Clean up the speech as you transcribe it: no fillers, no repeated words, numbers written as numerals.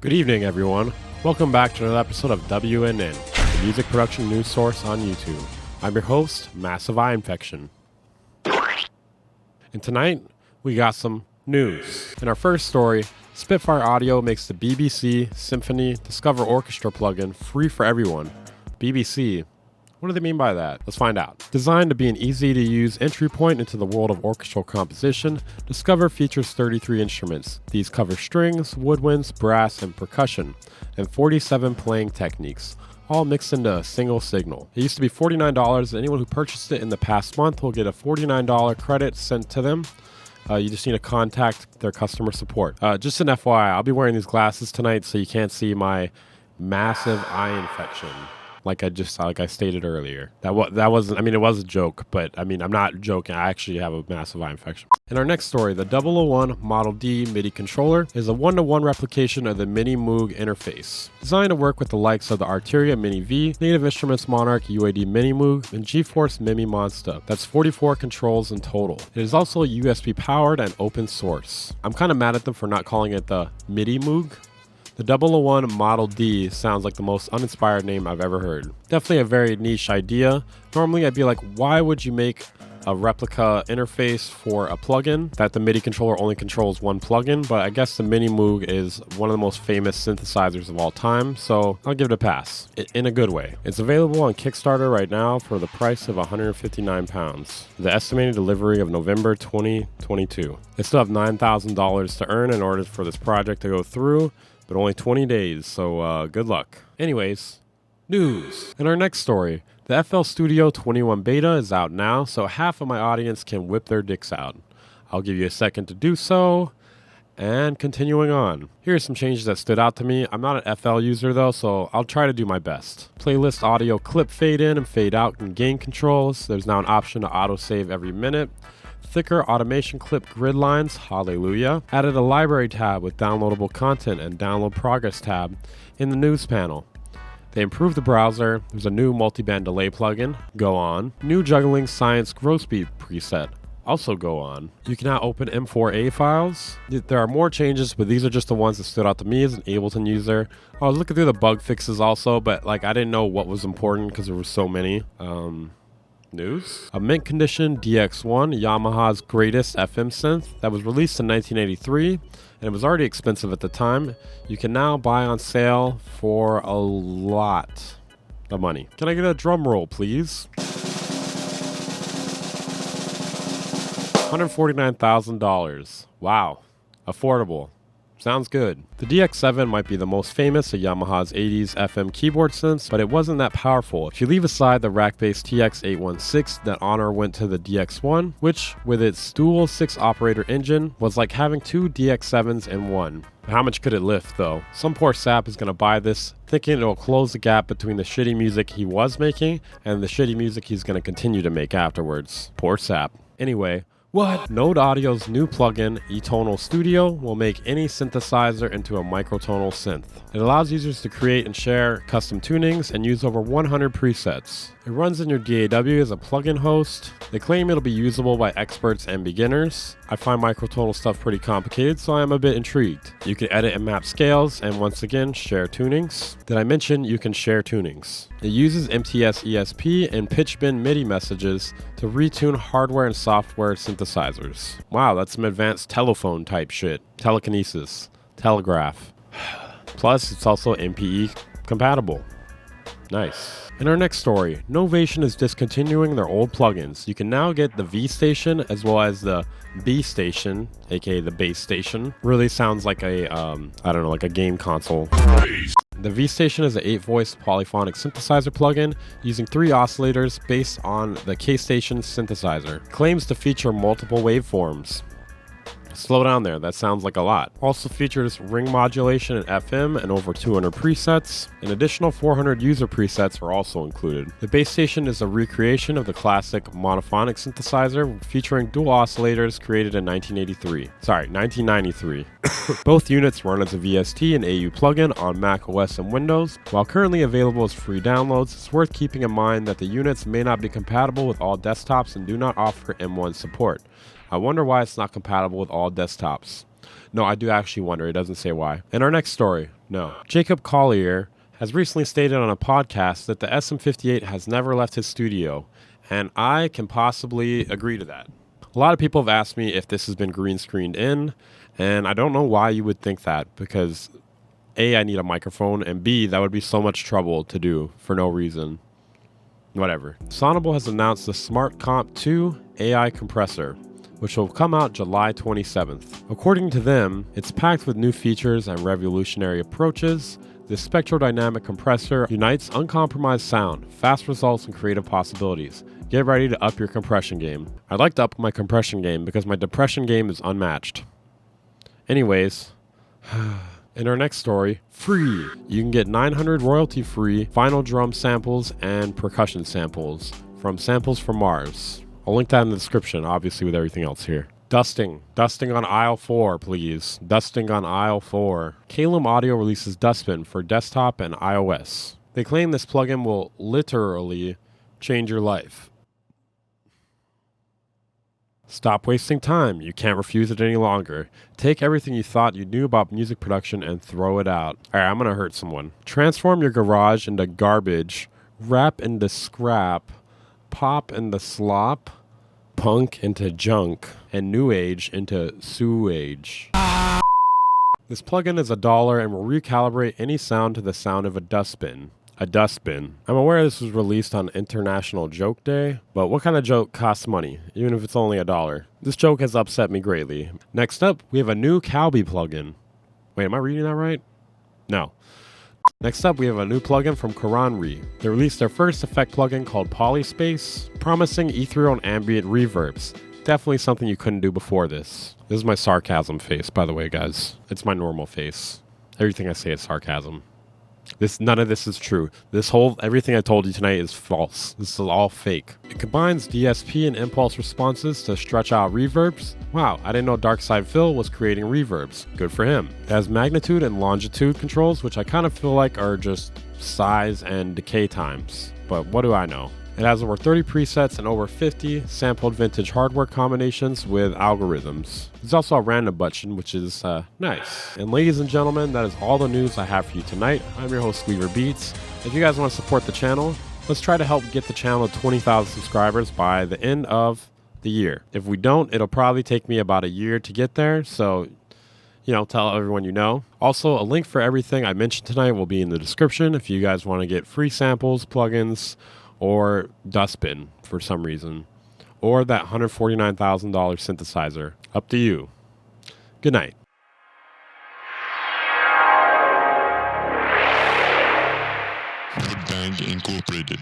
Good evening, everyone. Welcome back to another episode of WNN, the music production news source on YouTube. I'm your host, Massive Eye Infection. And tonight, we got some news. In our first story, Spitfire Audio makes the BBC Symphony Discover Orchestra plugin free for everyone. BBC, what do they mean by that? Let's find out. Designed to be an easy-to-use entry point into the world of orchestral composition, Discover features 33 instruments. These cover strings, woodwinds, brass, and percussion, and 47 playing techniques, all mixed into a single signal. It used to be $49, and anyone who purchased it in the past month will get a $49 credit sent to them. You just need to contact their customer support. Just an FYI, I'll be wearing these glasses tonight so you can't see my massive eye infection. Like I stated earlier. That wasn't, it was a joke, but I'm not joking. I actually have a massive eye infection. In our next story, the 001 Model D MIDI controller is a one-to-one replication of the Mini Moog interface. Designed to work with the likes of the Arteria Mini V, Native Instruments Monarch UAD Mini Moog, and GeForce Mimi Monster. That's 44 controls in total. It is also USB powered and open source. I'm kind of mad at them for not calling it the MIDI Moog. The 001 Model D sounds like the most uninspired name I've ever heard. Definitely a very niche idea. Normally I'd be like, why would you make a replica interface for a plugin that the MIDI controller only controls one plugin? But I guess the Mini Moog is one of the most famous synthesizers of all time, so I'll give it a pass, in a good way. It's available on Kickstarter right now for the price of £159. The estimated delivery of November 2022. They still have $9,000 to earn in order for this project to go through, but only 20 days, so good luck. Anyways, news. In our next story, the FL Studio 21 beta is out now, so half of my audience can whip their dicks out. I'll give you a second to do so, and continuing on. Here are some changes that stood out to me. I'm not an FL user though, so I'll try to do my best. Playlist audio clip fade in and fade out and gain controls. There's now an option to autosave every minute. Thicker automation clip grid lines, hallelujah. Added a library tab with downloadable content and download progress tab in the news panel. They improved the browser. There's a new multiband delay plugin, go on. New juggling science growth speed preset, also go on. You can now open M4A files. There are more changes, but these are just the ones that stood out to me as an Ableton user. I was looking through the bug fixes also, but I didn't know what was important because there were so many. News. A mint condition DX1, Yamaha's greatest FM synth that was released in 1983 and it was already expensive at the time. You can now buy on sale for a lot of money. Can I get a drum roll, please? $149,000. Wow. Affordable. Sounds good. The DX7 might be the most famous of Yamaha's 80s FM keyboard synths, but it wasn't that powerful. If you leave aside the rack-based TX816, that honor went to the DX1, which, with its dual 6-operator engine, was like having two DX7s in one. How much could it lift, though? Some poor sap is going to buy this, thinking it will close the gap between the shitty music he was making and the shitty music he's going to continue to make afterwards. Poor sap. Anyway, what? Node Audio's new plugin, eTonal Studio, will make any synthesizer into a microtonal synth. It allows users to create and share custom tunings and use over 100 presets. It runs in your DAW as a plugin host. They claim it'll be usable by experts and beginners. I find microtonal stuff pretty complicated, so I am a bit intrigued. You can edit and map scales, and once again, share tunings. Did I mention you can share tunings? It uses MTS ESP and pitch bin MIDI messages to retune hardware and software synthesizers. Wow, that's some advanced telephone type shit. Telekinesis. Telegraph. Plus, it's also MPE compatible. Nice. In our next story, Novation is discontinuing their old plugins. You can now get the V Station as well as the B Station, aka the Bass Station. Really sounds like a, like a game console. The V Station is an 8-voice polyphonic synthesizer plugin using 3 oscillators based on the K Station synthesizer. Claims to feature multiple waveforms. Slow down there, that sounds like a lot. Also features ring modulation in FM and over 200 presets. An additional 400 user presets are also included. The Bass Station is a recreation of the classic monophonic synthesizer featuring dual oscillators created in 1993. Both units run as a VST and AU plugin on Mac OS and Windows. While currently available as free downloads, it's worth keeping in mind that the units may not be compatible with all desktops and do not offer M1 support. I wonder why it's not compatible with all desktops. No, I do actually wonder. It doesn't say why. In our next story, no. Jacob Collier has recently stated on a podcast that the SM58 has never left his studio, and I can possibly agree to that. A lot of people have asked me if this has been green screened in, and I don't know why you would think that, because A, I need a microphone, and B, that would be so much trouble to do for no reason. Whatever. Sonable has announced the Smart Comp 2 AI compressor, which will come out July 27th. According to them, it's packed with new features and revolutionary approaches. This spectrodynamic compressor unites uncompromised sound, fast results, and creative possibilities. Get ready to up your compression game. I'd like to up my compression game because my depression game is unmatched. Anyways, in our next story, free. You can get 900 royalty-free final drum samples and percussion samples from Samples from Mars. I'll link that in the description, obviously with everything else here. Dusting on aisle 4, please. Dusting on aisle 4. Calum Audio releases Dustbin for desktop and iOS. They claim this plugin will literally change your life. Stop wasting time. You can't refuse it any longer. Take everything you thought you knew about music production and throw it out. Alright, I'm gonna hurt someone. Transform your garage into garbage, rap into scrap, pop into slop, punk into junk, and new age into sewage. This plugin is $1 and will recalibrate any sound to the sound of a dustbin. A dustbin. I'm aware this was released on International Joke Day, but what kind of joke costs money, even if it's only $1? This joke has upset me greatly. Next up, we have a new Calby plugin. Wait, am I reading that right? No. Next up, we have a new plugin from Karanri. They released their first effect plugin called Polyspace, promising ethereal and ambient reverbs. Definitely something you couldn't do before this. This is my sarcasm face, by the way, guys. It's my normal face. Everything I say is sarcasm. None of this is true. Everything I told you tonight is false. This is all fake. It combines DSP and impulse responses to stretch out reverbs. Wow, I didn't know Darkside Phil was creating reverbs. Good for him. It has magnitude and longitude controls, which I kind of feel like are just size and decay times. But what do I know? It has over 30 presets and over 50 sampled vintage hardware combinations with algorithms. There's also a random button, which is nice. And ladies and gentlemen, that is all the news I have for you tonight. I'm your host, Weaver Beats. If you guys want to support the channel, let's try to help get the channel to 20,000 subscribers by the end of the year. If we don't, it'll probably take me about a year to get there, so tell everyone you know. Also, a link for everything I mentioned tonight will be in the description if you guys want to get free samples, plugins, or Dustbin for some reason, or that $149,000 synthesizer. Up to you. Good night. The Band Incorporated.